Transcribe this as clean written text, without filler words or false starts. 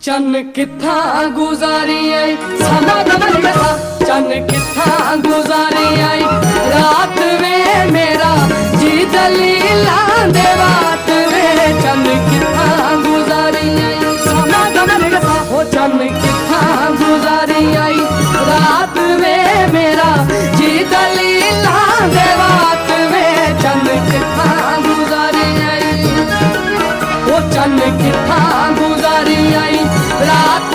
चन्न किथा गुजारी आई समा दमन कथा चन्न किथा गुजारी आई रात वे मेरा जी दलीला दे बात वे चन्न किथा गुजारी आई समा दमन कथा हो चन्न किथा गुजारी आई रात वे मेरा जी दलीला दे बात वे चन्न किथा गुजारी आई ओ चन्न किथा गुजारी आई रात